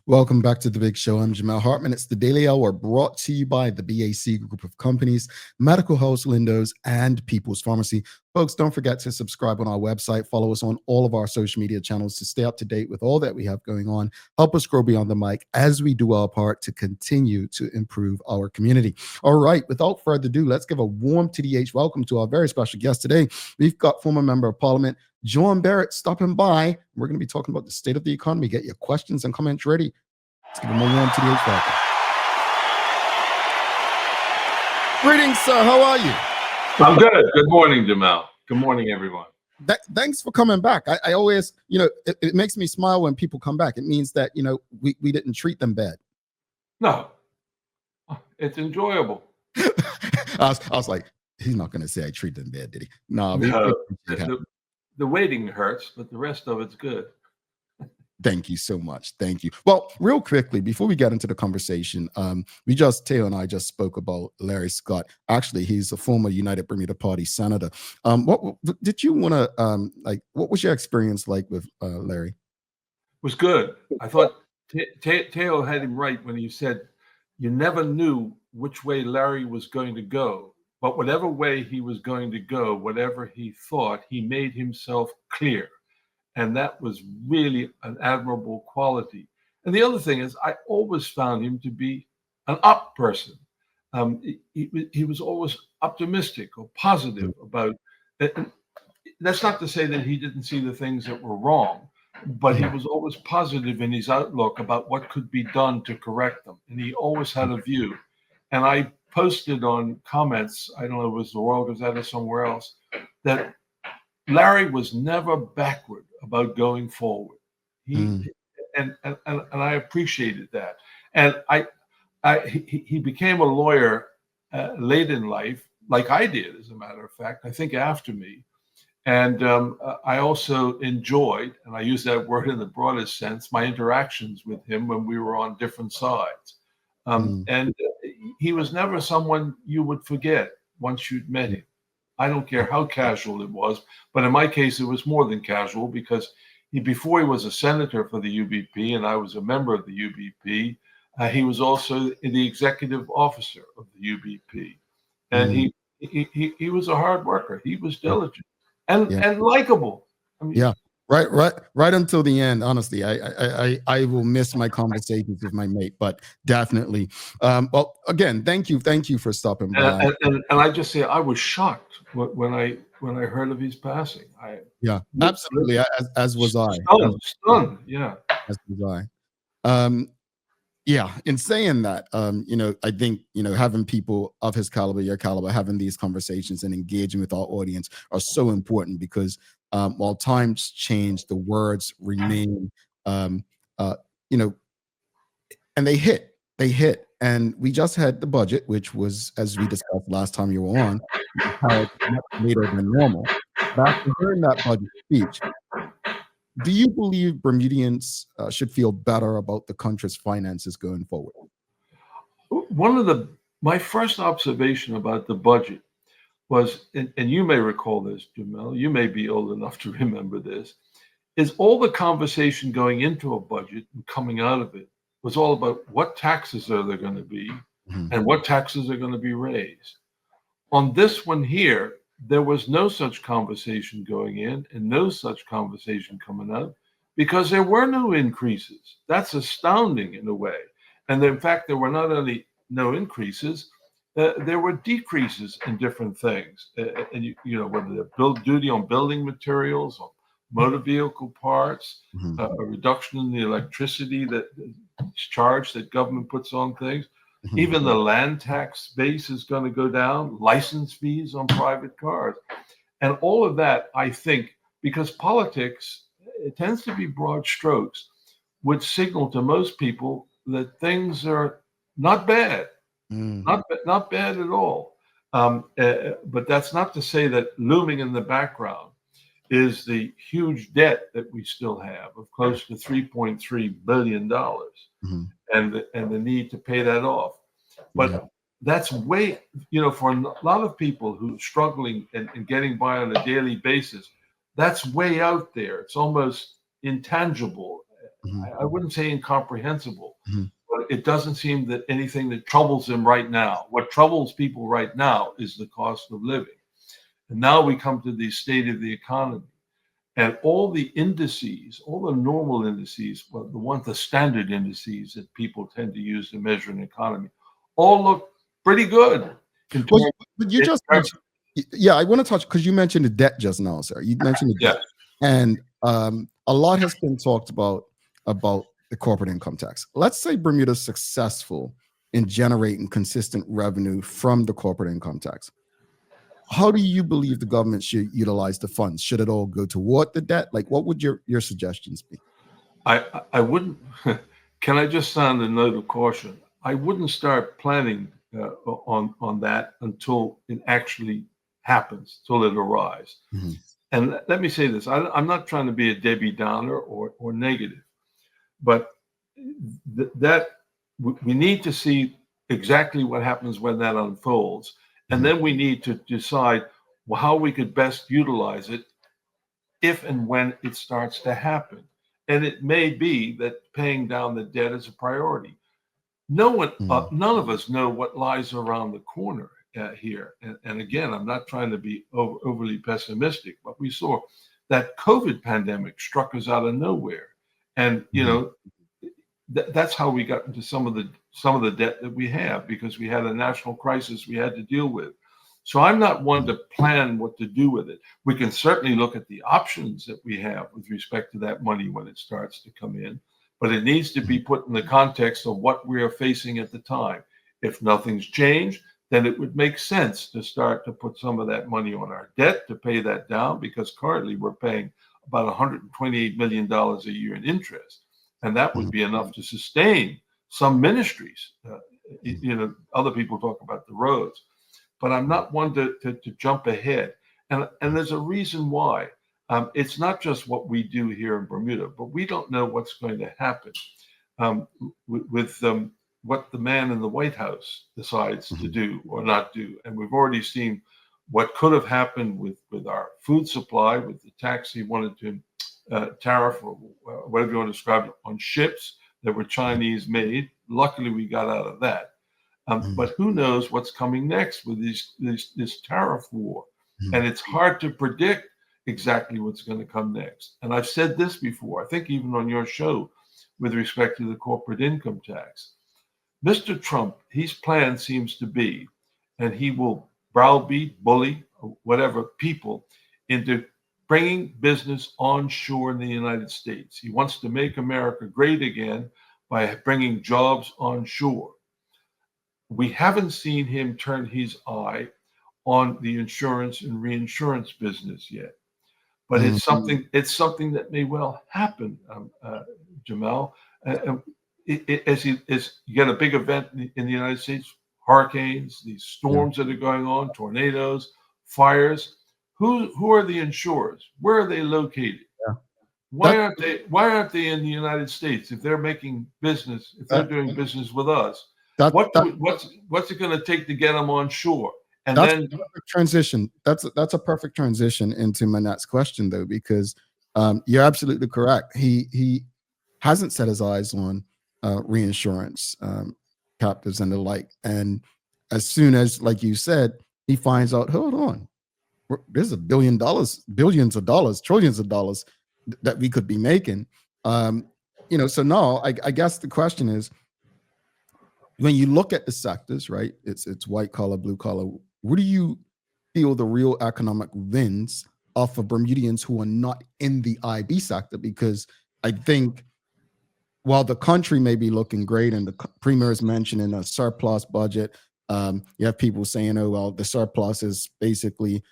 Welcome back to the Big Show. I'm Jamel Hartman. It's the Daily Hour brought to you by the BAC Group of Companies, Medical House Lindos, and People's Pharmacy. Folks, don't forget to subscribe on our website. Follow us on all of our social media channels to stay up to date with all that we have going on. Help us grow beyond the mic as we do our part to continue to improve our community. All right, without further ado, let's give a warm TDH welcome to our very special guest today. We've got former Member of Parliament John Barritt stopping by. We're going to be talking about the state of the economy. Get your questions and comments ready. Let's give him a warm TDH welcome. Greetings, sir. How are you? I'm good. Good morning, Jamel. Good morning, everyone. Thanks for coming back. I always, it makes me smile when people come back. It means that, we didn't treat them bad. No, it's enjoyable. I was like, he's not going to say I treat them bad, did he? No. The waiting hurts, but the rest of it's good. Thank you so much. Thank you. Well, real quickly, before we get into the conversation, Teo and I just spoke about Larry Scott. Actually, he's a former United Bermuda Party senator. What did you want to, what was your experience like with Larry? It was good. I thought Teo had him right when he said, you never knew which way Larry was going to go, but whatever way he was going to go, whatever he thought, he made himself clear. And that was really an admirable quality. And the other thing is, I always found him to be an up person. He was always optimistic or positive about it. That's not to say that he didn't see the things that were wrong, but he was always positive in his outlook about what could be done to correct them. And he always had a view. And I posted on comments, I don't know if it was the World Gazette or somewhere else, that Larry was never backward about going forward. And I appreciated that. And he became a lawyer late in life, like I did, as a matter of fact, I think after me. And I also enjoyed, and I use that word in the broadest sense, my interactions with him when we were on different sides. And he was never someone you would forget once you'd met him. I don't care how casual it was, but in my case, it was more than casual because before he was a senator for the UBP and I was a member of the UBP, he was also the executive officer of the UBP. And he was a hard worker. He was diligent and likable. I mean, right until the end. Honestly, I will miss my conversations with my mate, but definitely. Well, again, thank you for stopping by. And I just say I was shocked when I heard of his passing. Absolutely, as was I. Stunned, yeah. As was I. In saying that, I think, having people of his caliber, your caliber, having these conversations and engaging with our audience are so important because while times change, the words remain, and they hit. And we just had the budget, which was, as we discussed last time you were on, much later than normal. But after hearing that budget speech, do you believe Bermudians should feel better about the country's finances going forward? My first observation about the budget was, and you may recall this, Jamel, you may be old enough to remember this, is all the conversation going into a budget and coming out of it was all about what taxes are there going to be and what taxes are going to be raised. On this one here, there was no such conversation going in and no such conversation coming out because there were no increases. That's astounding in a way. And in fact, there were not only no increases, there were decreases in different things. And whether they're duty on building materials, on motor vehicle parts, a reduction in the electricity that is charged that government puts on things. Even the land tax base is going to go down, license fees on private cars. And all of that, I think, because politics, it tends to be broad strokes, would signal to most people that things are not bad, not bad at all. But that's not to say that looming in the background is the huge debt that we still have of close to $3.3 billion and the need to pay that off. But that's way, for a lot of people who are struggling and getting by on a daily basis, that's way out there. It's almost intangible. Mhm. I wouldn't say incomprehensible, Mhm. but it doesn't seem that anything that troubles him right now. What troubles people right now is the cost of living. And now we come to the state of the economy. And all the indices, all the normal indices, well, the standard indices that people tend to use to measure an economy, all look pretty good in Well, terms. but you in just terms- mentioned, yeah, I want to touch because you mentioned the debt just now, sir. You mentioned the yeah, debt, and a lot has been talked about the corporate income tax. Let's say Bermuda's successful in generating consistent revenue from the corporate income tax. How do you believe the government should utilize the funds? Should it all go toward the debt? Like, what would your suggestions be? I wouldn't. Can I just sound a note of caution? I wouldn't start planning on that until it actually happens, till it arrives. Mhm. And let me say this: I'm not trying to be a Debbie Downer or negative, but that we need to see exactly what happens when that unfolds, and Mhm. then we need to decide how we could best utilize it if and when it starts to happen. And it may be that paying down the debt is a priority. Mhm. None of us know what lies around the corner here. And again, I'm not trying to be overly pessimistic, but we saw that COVID pandemic struck us out of nowhere, and Mhm. that's how we got into some of the debt that we have, because we had a national crisis we had to deal with. So I'm not one to plan what to do with it. We can certainly look at the options that we have with respect to that money when it starts to come in, but it needs to be put in the context of what we are facing at the time. If nothing's changed, then it would make sense to start to put some of that money on our debt to pay that down, because currently we're paying about $128 million a year in interest. And that would Mhm. be enough to sustain some ministries. Mhm. Other people talk about the roads, but I'm not one to jump ahead. And there's a reason why. It's not just what we do here in Bermuda, but we don't know what's going to happen um, with what the man in the White House decides to Mhm. do or not do. And we've already seen what could have happened with our food supply, with the tax he wanted to tariff, or whatever you want to describe it, on ships that were Chinese made. Luckily, we got out of that. Mhm. But who knows what's coming next with this tariff war? And Mhm. it's hard to predict exactly what's going to come next. And I've said this before, I think even on your show, with respect to the corporate income tax. Mr. Trump, his plan seems to be, and he will browbeat, bully, whatever people into bringing business onshore in the United States. He wants to make America great again by bringing jobs onshore. We haven't seen him turn his eye on the insurance and reinsurance business yet, but Mhm. it's something that may well happen, Jamel. Uh, as you get a big event in the United States, hurricanes, these Yeah. storms that are going on, tornadoes, fires. Who are the insurers? Where are they located? Yeah. Why That aren't they why aren't they in the United States if they're making business, if they're that doing business with us? that that What's it going to take to get them on shore? And that's then a perfect transition. That's a perfect transition into my next question, though, because you're absolutely correct. He hasn't set his eyes on reinsurance captives and the like, and as soon as, like you said, he finds out, hold on, there's $1 billion, billions of dollars, trillions of dollars that we could be making. Um, so now I guess the question is, when you look at the sectors, right? It's white collar, blue collar. What do you feel the real economic wins are for Bermudians who are not in the IB sector? Because I think while the country may be looking great and the premier is mentioning a surplus budget, you have people saying, "Oh, well, the surplus is basically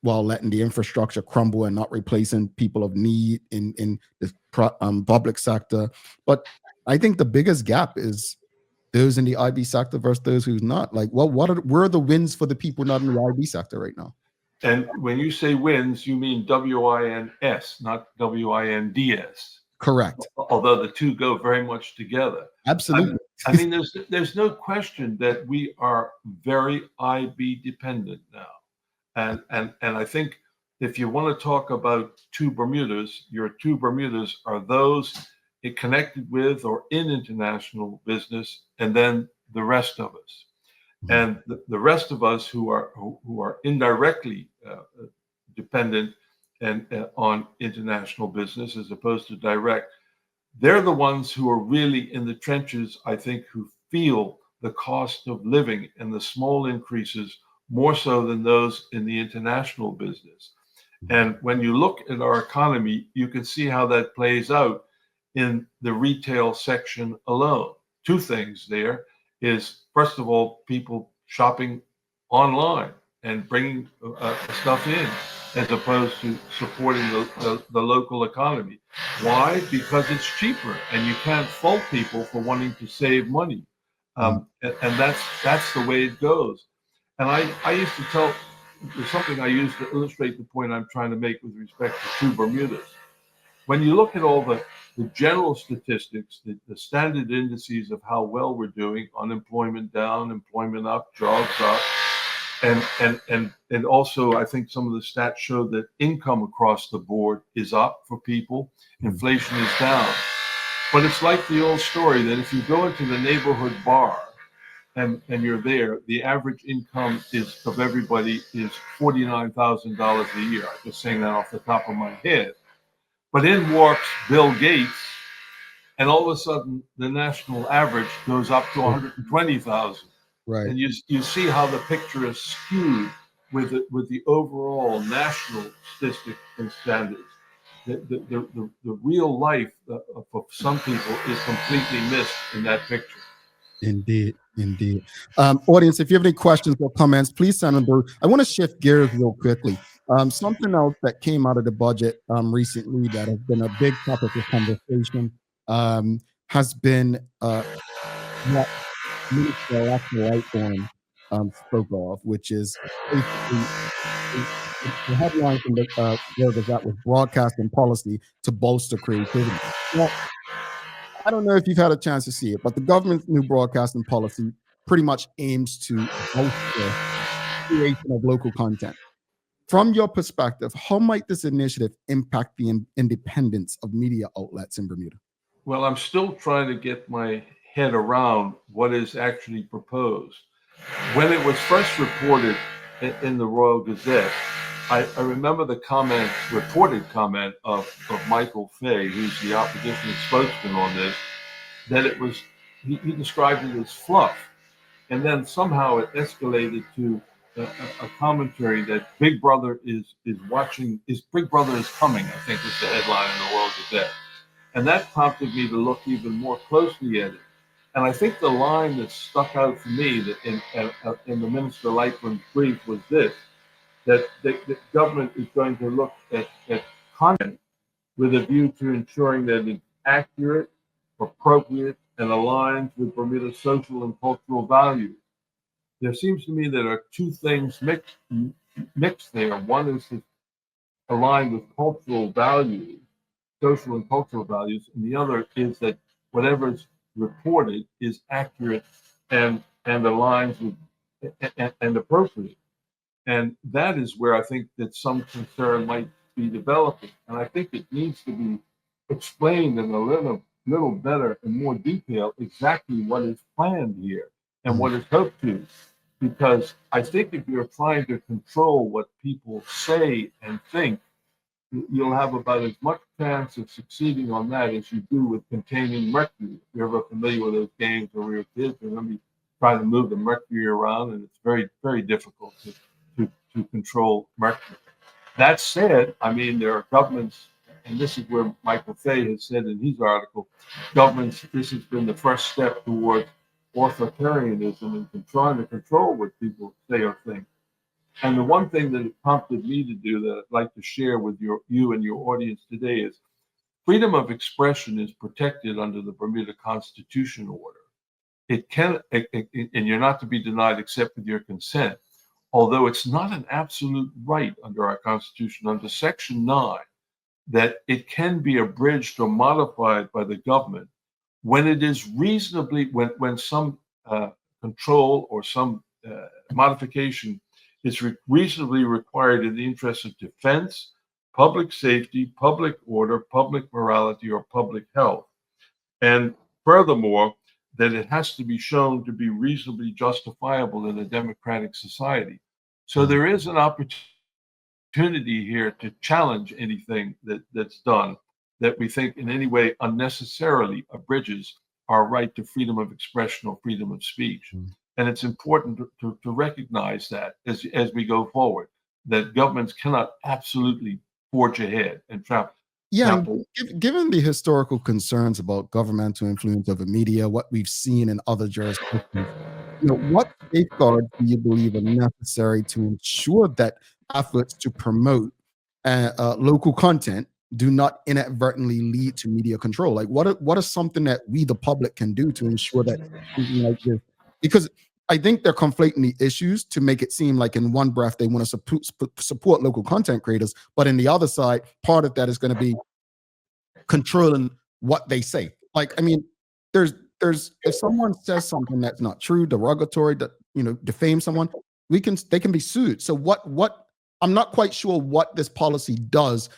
while letting the infrastructure crumble and not replacing people of need in the public sector." But I think the biggest gap is those in the IB sector versus those who's not. Like, well, where are the wins for the people not in the IB sector right now? And when you say wins, you mean WINS, not WINDS, Correct. although the two go very much together. I, Absolutely. I mean, there's no question that we are very IB dependent now. And I think if you want to talk about two Bermudas, your two Bermudas are those connected with or in international business, and then the rest of us. And the rest of us who are indirectly dependent and on international business as opposed to direct, they're the ones who are really in the trenches, I think, who feel the cost of living and the small increases more so than those in the international business. And when you look at our economy, you can see how that plays out in the retail section alone. Two things there is, first of all, people shopping online and bringing stuff in as opposed to supporting the local economy. Why? Because it's cheaper, and you can't fault people for wanting to save money. And that's the way it goes. And I used to tell, there's something I use to illustrate the point I'm trying to make with respect to two Bermudas. When you look at all the general statistics, the standard indices of how well we're doing, unemployment down, employment up, jobs up, and also I think some of the stats show that income across the board is up for people, inflation is down. But it's like the old story that if you go into the neighborhood bar and you're there, the average income of everybody is $49,000 a year. I'm just saying that off the top of my head. But in walks Bill Gates, and all of a sudden the national average goes up to 120,000. Right. And you see how the picture is skewed with the overall national statistic and standards. The real life of some people is completely missed in that picture. Indeed, indeed. Audience, if you have any questions or comments, please send them through. I want to shift gears real quickly. Something else that came out of the budget recently that has been a big topic of conversation has been what Minister Lightborn spoke of, which is basically the headline from the where was that was broadcasting policy to bolster creativity. Well, I don't know if you've had a chance to see it, but the government's new broadcasting policy pretty much aims to bolster creation of local content. From your perspective, how might this initiative impact the independence of media outlets in Bermuda? Well, I'm still trying to get my head around what is actually proposed. When it was first reported in the Royal Gazette, I remember the reported comment of Michael Fay, who's the opposition spokesman on this, that it was, he described it as fluff. And then somehow it escalated to a commentary that Big Brother is watching, Big Brother is coming, I think was the headline in the Royal Gazette. And that prompted me to look even more closely at it. And I think the line that stuck out for me that in the Minister Lightburn's brief was this, that the government is going to look at content with a view to ensuring that it's accurate, appropriate, and aligns with Bermuda's social and cultural values. There seems to me there are two things mixed there. One is to align with cultural values, social and cultural values, and the other is that whatever is reported is accurate and aligns with and appropriate. And that is where I think that some concern might be developing. And I think it needs to be explained in a little better and more detail exactly what is planned here and what is hoped to. Because I think if you're trying to control what people say and think, you'll have about as much chance of succeeding on that as you do with containing mercury. If you're ever familiar with those games when we were kids, remember you try to move the mercury around, and it's very, very difficult to control mercury. That said, I mean, there are governments, and this is where Michael Fay has said in his article, governments, this has been the first step towards authoritarianism and trying to control what people say or think. And the one thing that it prompted me to do that I'd like to share with you and your audience today is freedom of expression is protected under the Bermuda Constitution order. It can, and you're not to be denied except with your consent, although it's not an absolute right under our Constitution, under Section 9, that it can be abridged or modified by the government when it is reasonably, when some control or some modification is reasonably required in the interest of defense, public safety, public order, public morality, or public health. And furthermore, that it has to be shown to be reasonably justifiable in a democratic society. So there is an opportunity here to challenge anything that's done that we think in any way unnecessarily abridges our right to freedom of expression or freedom of speech. And it's important to recognize that as we go forward, that governments cannot absolutely forge ahead and Yeah, and trample. given the historical concerns about governmental influence over media, what we've seen in other jurisdictions, what safeguards do you believe are necessary to ensure that efforts to promote local content do not inadvertently lead to media control? Like, what are something that we, the public, can do to ensure that something like this? Because I think they're conflating the issues to make it seem like in one breath they want to support local content creators, but in the other side, part of that is going to be controlling what they say. Like, I mean, there's if someone says something that's not true, derogatory, that defame someone, they can be sued. So what I'm not quite sure what this policy does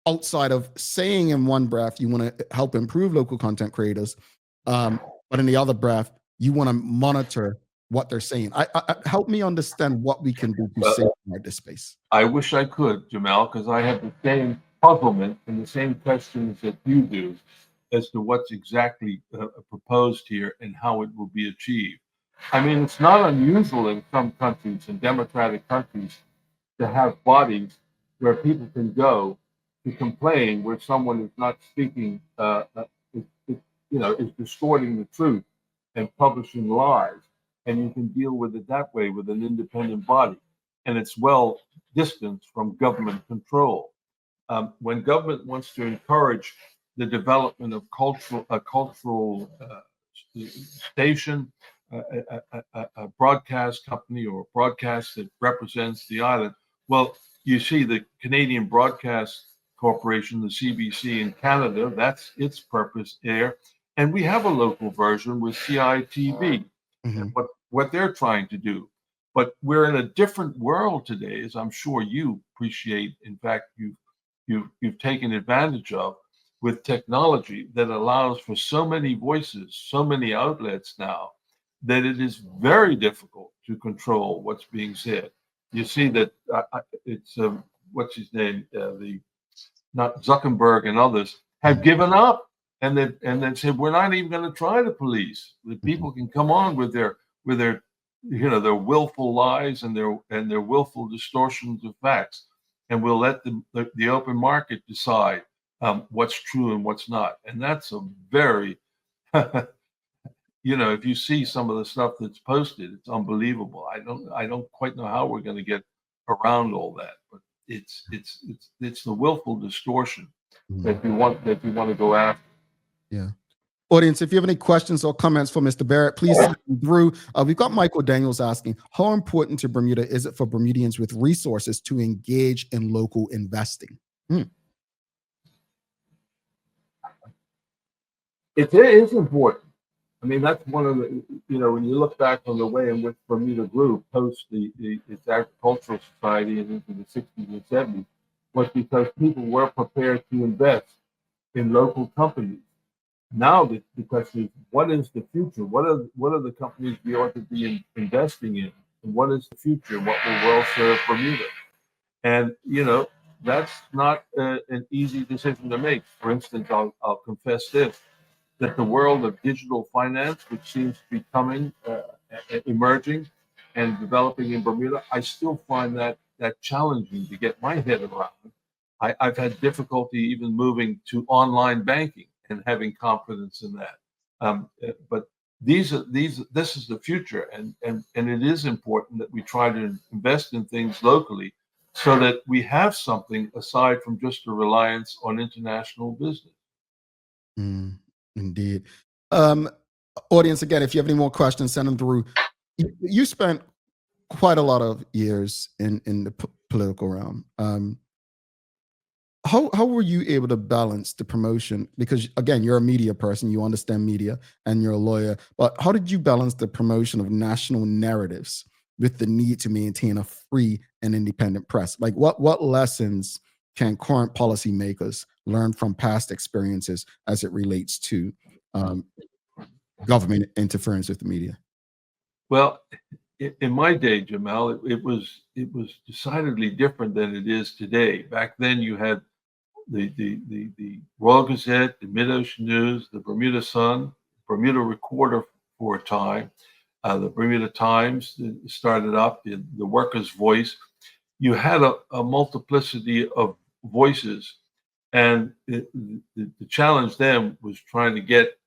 outside of saying in one breath you want to help improve local content creators, but in the other breath you want to monitor what they're saying. Help me understand what we can do to safeguard this space. I wish I could, Jamel, because I have the same puzzlement and the same questions that you do as to what's exactly proposed here and how it will be achieved. I mean, it's not unusual in some countries, in democratic countries, to have bodies where people can go to complain where someone is not speaking, is distorting the truth and publishing lies, and you can deal with it that way with an independent body, and it's well distanced from government control. When government wants to encourage the development of a cultural station, a broadcast company or a broadcast that represents the island, well, you see the Canadian Broadcast Corporation, the CBC in Canada, that's its purpose there. And we have a local version with CITV and what they're trying to do. But we're in a different world today, as I'm sure you appreciate. In fact, you've taken advantage of with technology that allows for so many voices, so many outlets now, that it is very difficult to control what's being said. You see that it's what's his name, the not Zuckerberg and others have given up, and they said we're not even going to try the police. The people can come on with their their willful lies and their willful distortions of facts, and we'll let the open market decide what's true and what's not. And that's a very if you see some of the stuff that's posted, it's unbelievable. I don't quite know how we're going to get around all that, but it's the willful distortion that you want to go after. Yeah. Audience, if you have any questions or comments for Mr. Barritt, please send them through. We've got Michael Daniels asking, how important to Bermuda is it for Bermudians with resources to engage in local investing? It is important. I mean, that's one of the, when you look back on the way in which Bermuda grew post its agricultural society and into the 60s and 70s, was because people were prepared to invest in local companies. Now the question is, what is the future? What are the companies we ought to be investing in? And what is the future? What will well serve Bermuda? And, that's not an easy decision to make. For instance, I'll confess this, that the world of digital finance, which seems to be emerging and developing in Bermuda, I still find that challenging to get my head around. I've had difficulty even moving to online banking and having confidence in that. But this is the future, and it is important that we try to invest in things locally so that we have something aside from just a reliance on international business. Indeed. Audience, again, if you have any more questions, send them through. You spent quite a lot of years in the political realm. How were you able to balance the promotion? Because again, you're a media person, you understand media, and you're a lawyer. But how did you balance the promotion of national narratives with the need to maintain a free and independent press? Like, what lessons can current policymakers learn from past experiences as it relates to um, government interference with the media? Well, in my day, Jamel, it was decidedly different than it is today. Back then, you had the Royal Gazette, the Mid Ocean News, the Bermuda Sun, Bermuda Recorder for a time, the Bermuda Times started up, the Workers' Voice. You had a multiplicity of voices, and the challenge then was trying to get,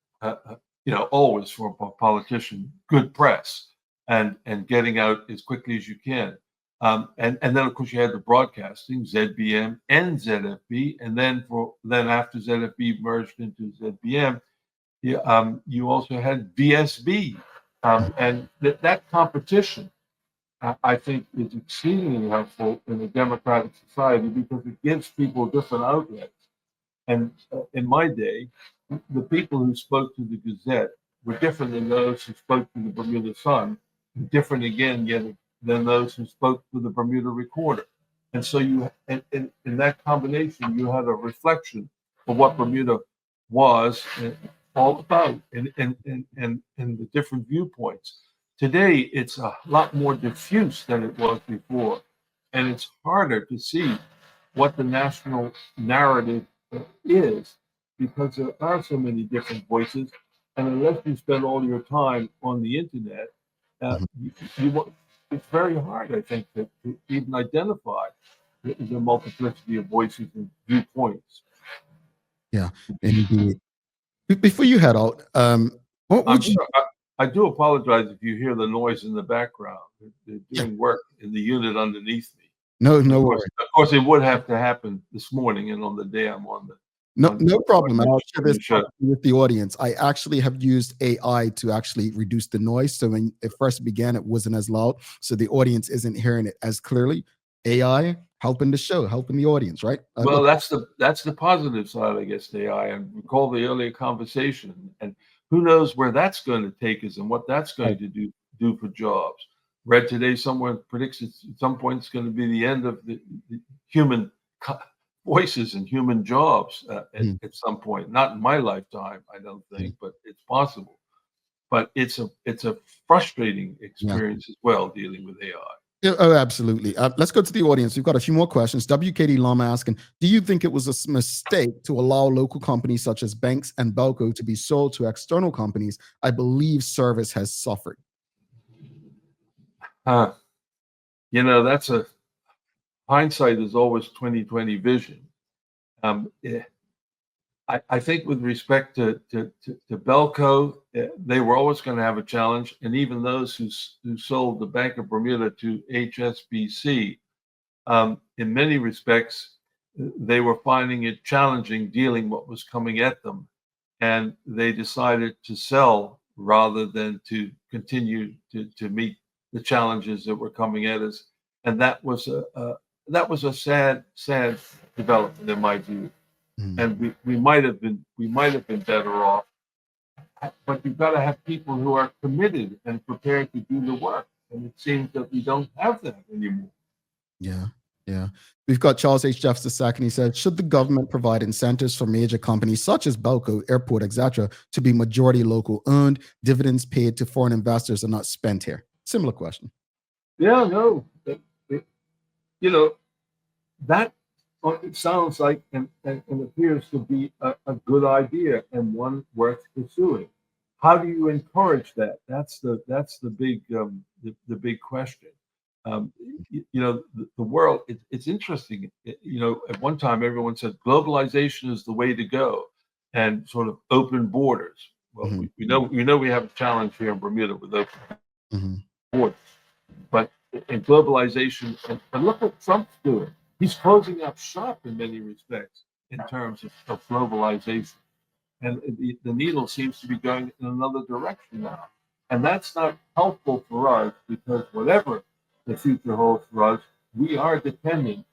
always for a politician, good press and getting out as quickly as you can. And then of course you had the broadcasting, ZBM and ZFB, and then after ZFB merged into ZBM, you also had VSB, and that competition, I think, is exceedingly helpful in a democratic society because it gives people different outlets. And in my day, the people who spoke to the Gazette were different than those who spoke to the Bermuda Sun, and different again yet than those who spoke to the Bermuda Recorder. And so in that combination, you had a reflection of what Bermuda was all about and the different viewpoints. Today, it's a lot more diffuse than it was before, and it's harder to see what the national narrative is because there are so many different voices, and unless you spend all your time on the internet, Mhm. it's very hard, I think, to even identify the multiplicity of voices and viewpoints. Yeah, indeed. Before you head out, what I'm would you? sorry. I do apologize if you hear the noise in the background. They're Yeah, doing work in the unit underneath me. no, And no worries. of course, it would have to happen this morning and on the day I'm No, on no problem. And I'll share on this your show. with the audience. I actually have used AI to actually reduce the noise. So when it first began, it wasn't as loud. So the audience isn't hearing it as clearly. AI helping the show, helping the audience, right? Well, Look, that's the positive side, I guess, to AI. And recall the earlier conversation, and who knows where that's going to take us and what that's right. going to do for jobs. Read today, someone predicts at some point it's going to be the end of the human voices and human jobs Mhm. at some point. Not in my lifetime, I don't Mhm. think, but it's possible. But it's a frustrating Yeah. experience as well dealing with AI. Yeah, oh, absolutely. Let's go to the audience. We've got a few more questions. WKD Lama asking, do you think it was a mistake to allow local companies such as banks and Belco to be sold to external companies? I believe service has suffered. Uh, that's a hindsight is always 2020 vision. Yeah, I think with respect to Belco, they were always going to have a challenge, and even those who sold the Bank of Bermuda to HSBC, in many respects, they were finding it challenging dealing what was coming at them, and they decided to sell rather than to continue to meet the challenges that were coming at us, and that was a sad development in my view, Mm. and we might have been better off. But you've got to have people who are committed and prepared to do the work, and it seems that we don't have that anymore. Yeah, yeah. We've got Charles H. Jeffs II. He said, should the government provide incentives for major companies such as Belco, Airport, etc., to be majority local owned, dividends paid to foreign investors are not spent here? Similar question. Yeah, no, you know that it sounds like and appears to be a good idea and one worth pursuing. How do you encourage that? That's the big question. The world. It's interesting. At one time everyone said globalization is the way to go, and sort of open borders. Well, Hmm. we know we have a challenge here in Bermuda with open Hmm. borders. But in globalization, and look what Trump's doing. He's closing up shop in many respects in terms of globalization. And the needle seems to be going in another direction now. And that's not helpful for us because whatever the future holds for us, we are dependent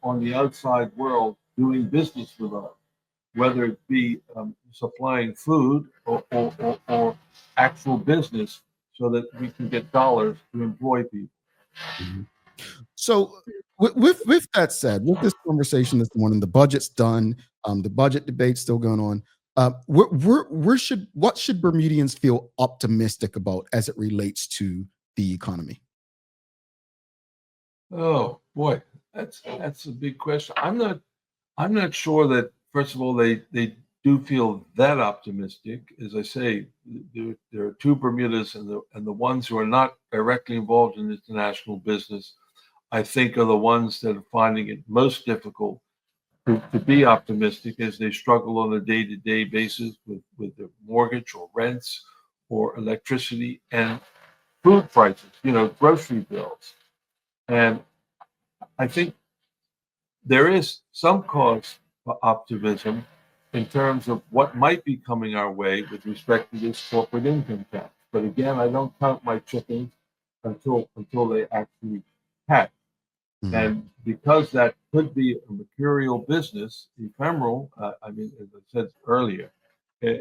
on the outside world doing business with us, whether it be supplying food or actual business so that we can get dollars to employ people. Hmm. So, with that said, with this conversation this morning, the budget's done. The budget debate's still going on. What should Bermudians feel optimistic about as it relates to the economy? Oh boy, that's a big question. I'm not sure that, first of all, they do feel that optimistic. As I say, there are two Bermudas, and the ones who are not directly involved in international business, I think, are the ones that are finding it most difficult to be optimistic as they struggle on a day-to-day basis with their mortgage or rents or electricity and food prices, grocery bills. And I think there is some cause for optimism in terms of what might be coming our way with respect to this corporate income tax. But again, I don't count my chickens until they actually hatch. Mhm. And because that could be a mercurial business, ephemeral, as I said earlier, uh,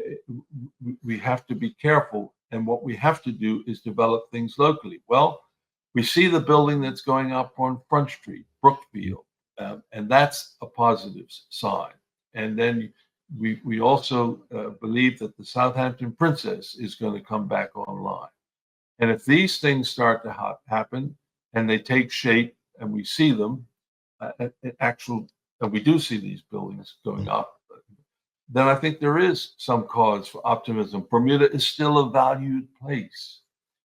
we have to be careful. And what we have to do is develop things locally. Well, we see the building that's going up on Front Street, Brookfield, and that's a positive sign. And then we also believe that the Southampton Princess is going to come back online. And if these things start to happen and they take shape and we see them, and we do see these buildings going up, then I think there is some cause for optimism. Bermuda is still a valued place.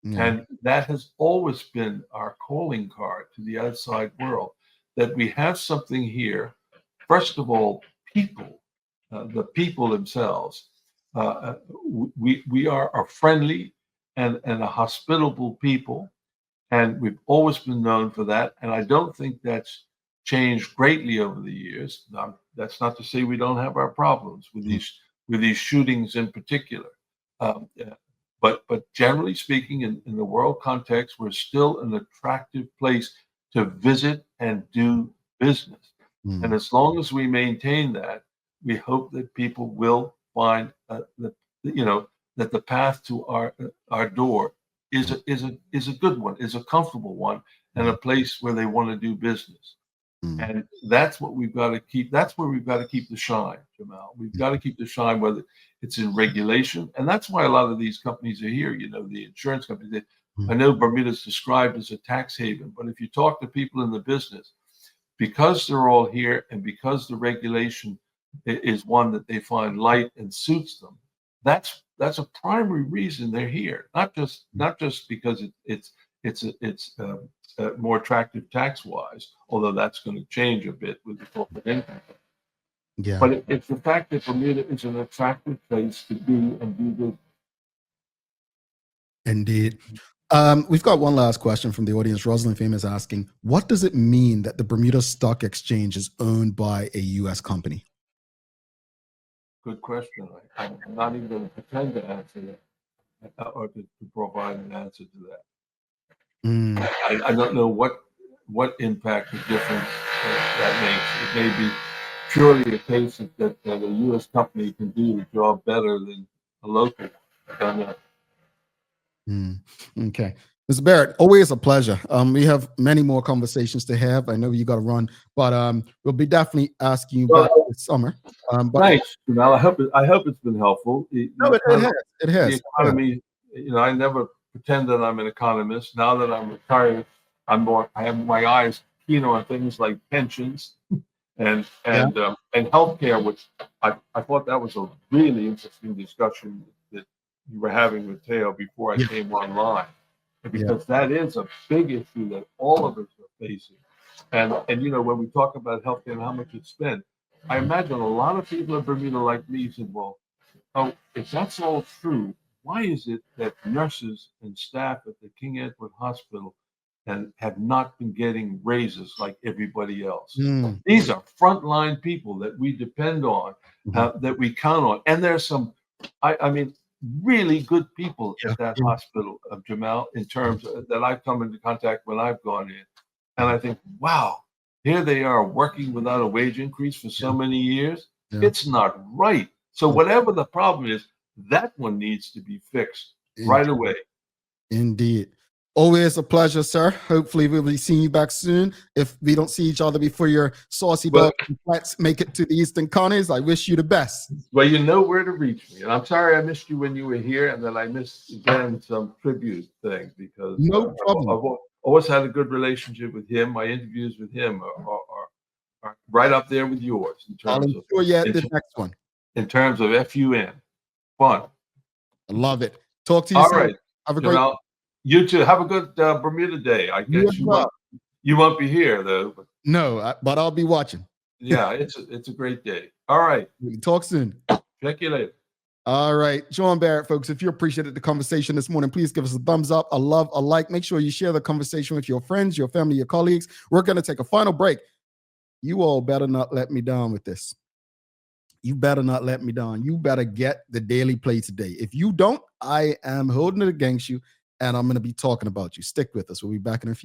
Yeah. And that has always been our calling card to the outside world, that we have something here. First of all, people, the people themselves. We are a friendly and a hospitable people, and we've always been known for that. And I don't think that's changed greatly over the years. Now, that's not to say we don't have our problems with these shootings in particular. Yeah. But generally speaking, in the world context, we're still an attractive place to visit and do business. And Mm. as long as we maintain that, we hope that people will find that the path to our door is a good one, is a comfortable one, and a place where they want to do business. Mm. And that's what we've got to keep. That's where we've got to keep the shine, Jamal. We've got to keep the shine, whether it's in regulation, and that's why a lot of these companies are here. The insurance companies. I Mm. know Bermuda's described as a tax haven, but if you talk to people in the business, because they're all here and because the regulation is one that they find light and suits them, that's a primary reason they're here. Not just because it's more attractive tax wise, although that's going to change a bit with the corporate income. Yeah. But it's the fact that Bermuda is an attractive place to be and do good. Indeed. We've got one last question from the audience. Rosalind Fame is asking, what does it mean that the Bermuda Stock Exchange is owned by a U.S. company? Good question. I'm not even going to pretend to answer that or to provide an answer to that. Mm. I don't know what impact or difference that makes. It may be purely a case that a U.S. company can do the job better than a local. I don't know. Mm. Okay. Mr. Barritt, always a pleasure. We have many more conversations to have. I know you got to run, but we'll be definitely asking you back Well, this summer. But thanks, Jamel. I hope it's been helpful. no, it has. It The has. Yeah. economy. I never pretend that I'm an economist. Now that I'm retired, I have my eyes keen on things like pensions Yeah. and healthcare, which I thought that was a really interesting discussion that you were having with Teo before I Yeah. came online, Yeah. because that is a big issue that all of us are facing. And when we talk about healthcare and how much it's spent, I imagine a lot of people in Bermuda like me said, well, oh, if that's all true, why is it that nurses and staff at the King Edward Hospital and have not been getting raises like everybody else? Mm. These are frontline people that we depend on, Mhm. that we count on, and there's some, I mean, really good people Yeah. at that Yeah. hospital of Jamel in terms that I've come into contact when I've gone in, and I think, wow, here they are working without a wage increase for so many years. Yeah. It's not right. So Yeah. whatever the problem is, that one needs to be fixed In- right away. Indeed. Always a pleasure, sir. Hopefully, we'll be seeing you back soon. If we don't see each other before your saucy Well, dog flights make it to the Eastern Colonies, I wish you the best. well, you know where to reach me. And I'm sorry I missed you when you were here, and then I missed again some tribute things because No problem. I've always had a good relationship with him. My interviews with him are right up there with yours in I'll terms of enjoy you at the next one. in terms of FUN. Fun. I love it. Talk to you All soon. right. Have a great Jamel, you too. Have a good Bermuda day. I You guess as well. you won't be here though. But No, but I'll be watching. yeah, it's a great day. All right. Talk soon. Check you later. All right, John Barritt, folks, if you appreciated the conversation this morning, please give us a thumbs up, a love, a like. Make sure you share the conversation with your friends, your family, your colleagues. We're going to take a final break. You all better not let me down with this. You better not let me down. You better get the daily play today. If you don't, I am holding it against you, and I'm going to be talking about you. Stick with us. We'll be back in a few.